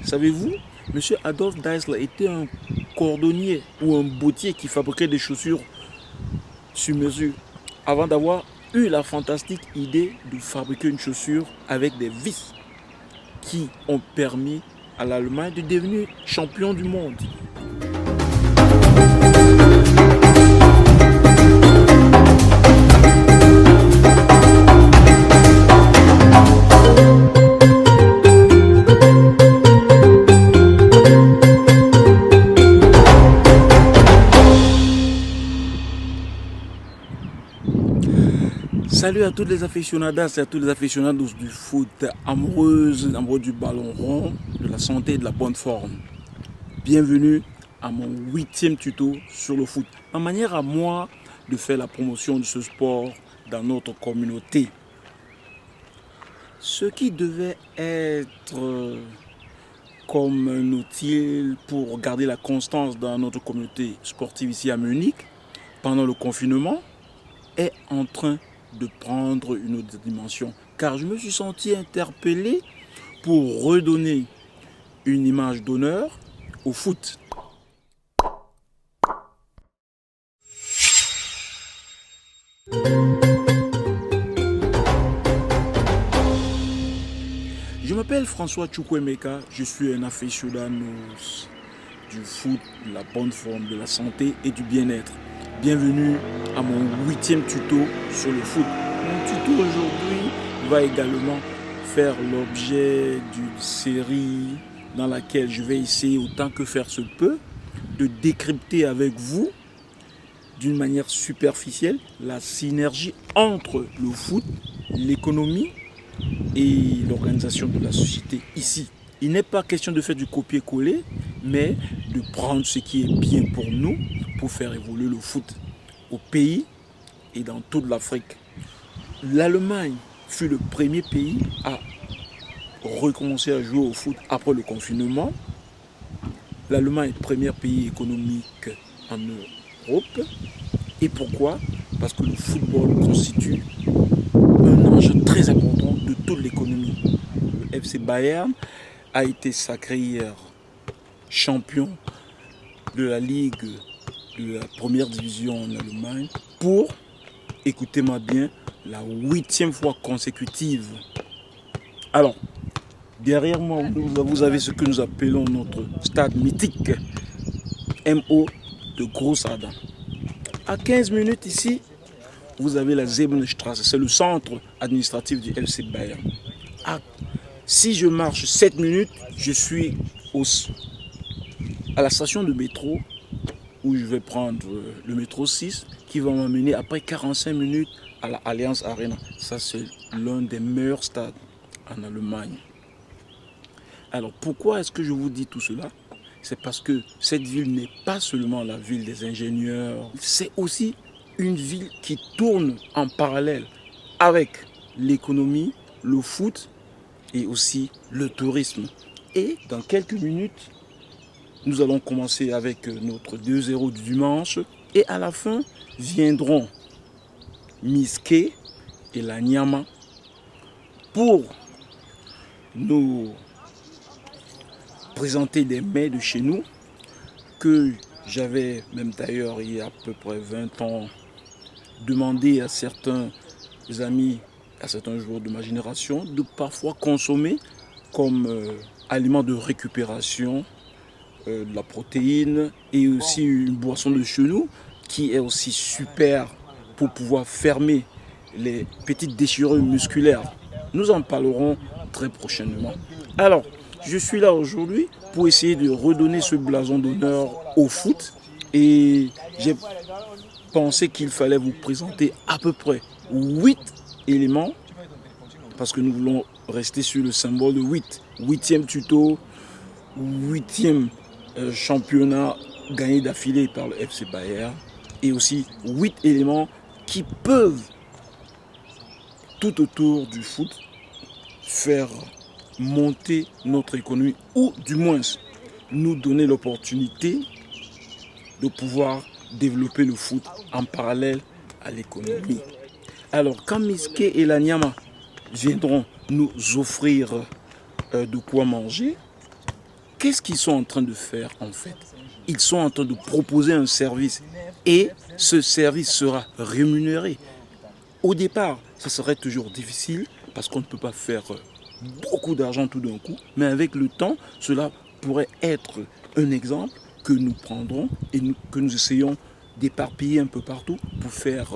Savez-vous, M. Adolf Dassler était un cordonnier ou un bottier qui fabriquait des chaussures sur mesure avant d'avoir eu la fantastique idée de fabriquer une chaussure avec des vis qui ont permis à l'Allemagne de devenir champion du monde. Salut à toutes les aficionadas et à tous les aficionados du foot, amoureux du ballon rond, de la santé et de la bonne forme. Bienvenue à mon 8e tuto sur le foot. Ma manière à moi de faire la promotion de ce sport dans notre communauté. Ce qui devait être comme un outil pour garder la constance dans notre communauté sportive ici à Munich pendant le confinement est en train de prendre une autre dimension, car je me suis senti interpellé pour redonner une image d'honneur au foot. Je m'appelle François Chukwemeka, je suis un aficionado du foot, de la bonne forme, de la santé et du bien-être. Bienvenue à mon 8e tuto sur le foot. Mon tuto aujourd'hui va également faire l'objet d'une série dans laquelle je vais essayer autant que faire se peut de décrypter avec vous d'une manière superficielle la synergie entre le foot, l'économie et l'organisation de la société ici. Il n'est pas question de faire du copier-coller, mais de prendre ce qui est bien pour nous pour faire évoluer le foot au pays et dans toute l'Afrique. L'Allemagne fut le premier pays à recommencer à jouer au foot après le confinement. L'Allemagne est le premier pays économique en Europe. Et pourquoi? Parce que le football constitue un enjeu très important de toute l'économie. Le FC Bayern a été sacré hier champion de la Ligue de la première division en Allemagne pour, écoutez-moi bien, la 8e fois consécutive. Alors, derrière moi, vous avez ce que nous appelons notre stade mythique, MO de Großhadern. À 15 minutes ici, vous avez la Zebenstrasse, c'est le centre administratif du FC Bayern. Si je marche 7 minutes, je suis à la station de métro où je vais prendre le métro 6 qui va m'amener après 45 minutes à la Allianz Arena. Ça, c'est l'un des meilleurs stades en Allemagne. Alors, pourquoi est-ce que je vous dis tout cela? C'est parce que cette ville n'est pas seulement la ville des ingénieurs, c'est aussi une ville qui tourne en parallèle avec l'économie, le foot et aussi le tourisme. Et dans quelques minutes, nous allons commencer avec notre 2-0 du dimanche. Et à la fin, viendront Miske et la Nyama pour nous présenter des mets de chez nous que j'avais même d'ailleurs il y a à peu près 20 ans demandé à certains amis, à certains joueurs de ma génération de parfois consommer comme aliment de récupération de la protéine et aussi une boisson de chez nous qui est aussi super pour pouvoir fermer les petites déchirures musculaires. Nous en parlerons très prochainement. Alors, je suis là aujourd'hui pour essayer de redonner ce blason d'honneur au foot et j'ai pensé qu'il fallait vous présenter à peu près 8 éléments parce que nous voulons rester sur le symbole de 8. 8e tuto, 8e championnat gagné d'affilée par le FC Bayern et aussi 8 éléments qui peuvent tout autour du foot faire monter notre économie ou du moins nous donner l'opportunité de pouvoir développer le foot en parallèle à l'économie. Alors, quand Miske et la Nyama viendront nous offrir de quoi manger, qu'est-ce qu'ils sont en train de faire en fait? Ils sont en train de proposer un service et ce service sera rémunéré. Au départ, ça serait toujours difficile parce qu'on ne peut pas faire beaucoup d'argent tout d'un coup, mais avec le temps, cela pourrait être un exemple que nous prendrons et que nous essayons d'éparpiller un peu partout pour faire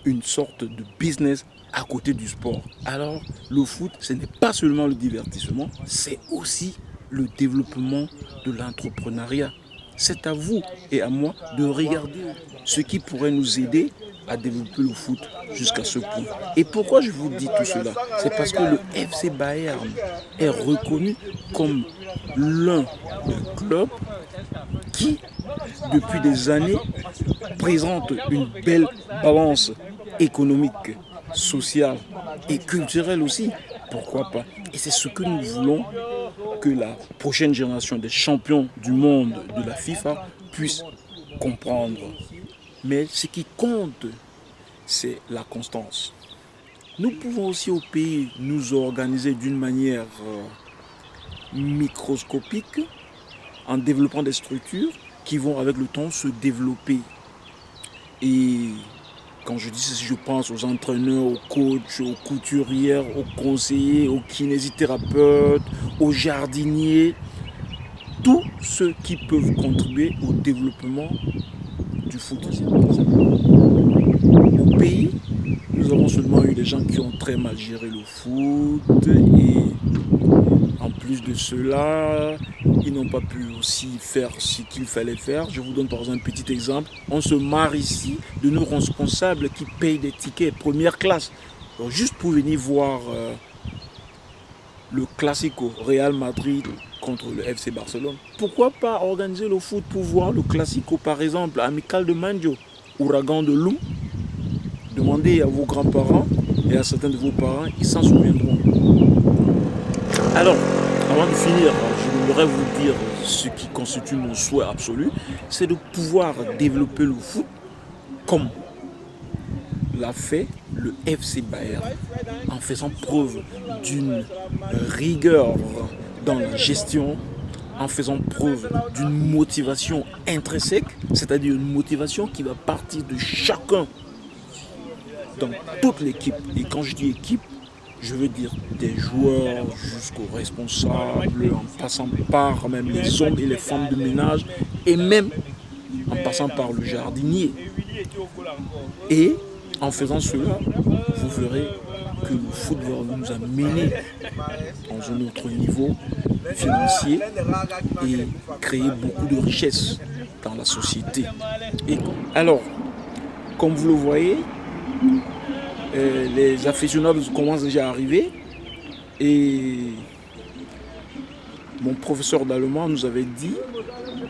une sorte de business à côté du sport. Alors, le foot, ce n'est pas seulement le divertissement, c'est aussi le développement de l'entrepreneuriat. C'est à vous et à moi de regarder ce qui pourrait nous aider à développer le foot jusqu'à ce point. Et pourquoi je vous dis tout cela? C'est parce que le FC Bayern est reconnu comme l'un des clubs qui, depuis des années, présente une belle balance économique, sociale et culturelle aussi. Pourquoi pas? Et c'est ce que nous voulons que la prochaine génération des champions du monde de la FIFA puisse comprendre. Mais ce qui compte, c'est la constance. Nous pouvons aussi au pays nous organiser d'une manière microscopique en développant des structures qui vont avec le temps se développer. Et quand je dis ceci, je pense aux entraîneurs, aux coachs, aux couturières, aux conseillers, aux kinésithérapeutes, aux jardiniers, tous ceux qui peuvent contribuer au développement du foot. Au pays, nous avons seulement eu des gens qui ont très mal géré le foot et en plus de cela, ils n'ont pas pu aussi faire ce qu'il fallait faire. Je vous donne par exemple un petit exemple. On se marre ici de nos responsables qui payent des tickets première classe. Donc, juste pour venir voir le Classico Real Madrid contre le FC Barcelone. Pourquoi pas organiser le foot pour voir le Classico par exemple, Amical de Mandio, Ouragan de Loum? Demandez à vos grands-parents et à certains de vos parents, ils s'en souviendront. Alors, avant de finir, je voudrais vous dire ce qui constitue mon souhait absolu, c'est de pouvoir développer le foot comme l'a fait le FC Bayern, en faisant preuve d'une rigueur dans la gestion, en faisant preuve d'une motivation intrinsèque, c'est-à-dire une motivation qui va partir de chacun dans toute l'équipe. Et quand je dis équipe, je veux dire des joueurs jusqu'aux responsables, en passant par même les hommes et les femmes de ménage, et même en passant par le jardinier. Et en faisant cela, vous verrez que le foot va nous amener dans un autre niveau financier et créer beaucoup de richesses dans la société. Et alors, comme vous le voyez, les aficionados commencent déjà à arriver et mon professeur d'allemand nous avait dit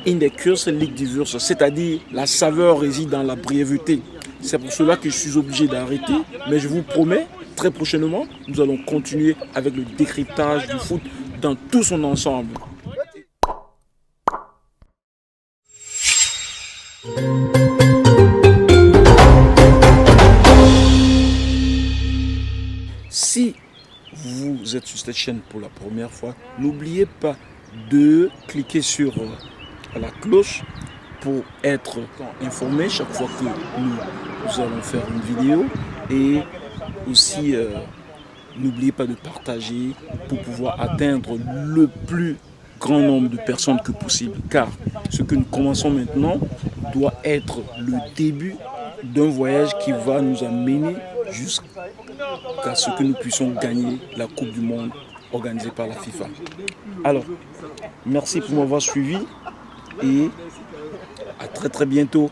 in der Kürze liegt die Würze, c'est-à-dire la saveur réside dans la brièveté. C'est pour cela que je suis obligé d'arrêter, mais je vous promets, très prochainement, nous allons continuer avec le décryptage du foot dans tout son ensemble. Si vous êtes sur cette chaîne pour la première fois, n'oubliez pas de cliquer sur la cloche pour être informé chaque fois que nous allons faire une vidéo. Et aussi, n'oubliez pas de partager pour pouvoir atteindre le plus grand nombre de personnes que possible. Car ce que nous commençons maintenant doit être le début d'un voyage qui va nous amener jusqu'à ce que nous puissions gagner la Coupe du Monde organisée par la FIFA. Alors, merci pour m'avoir suivi et à très bientôt.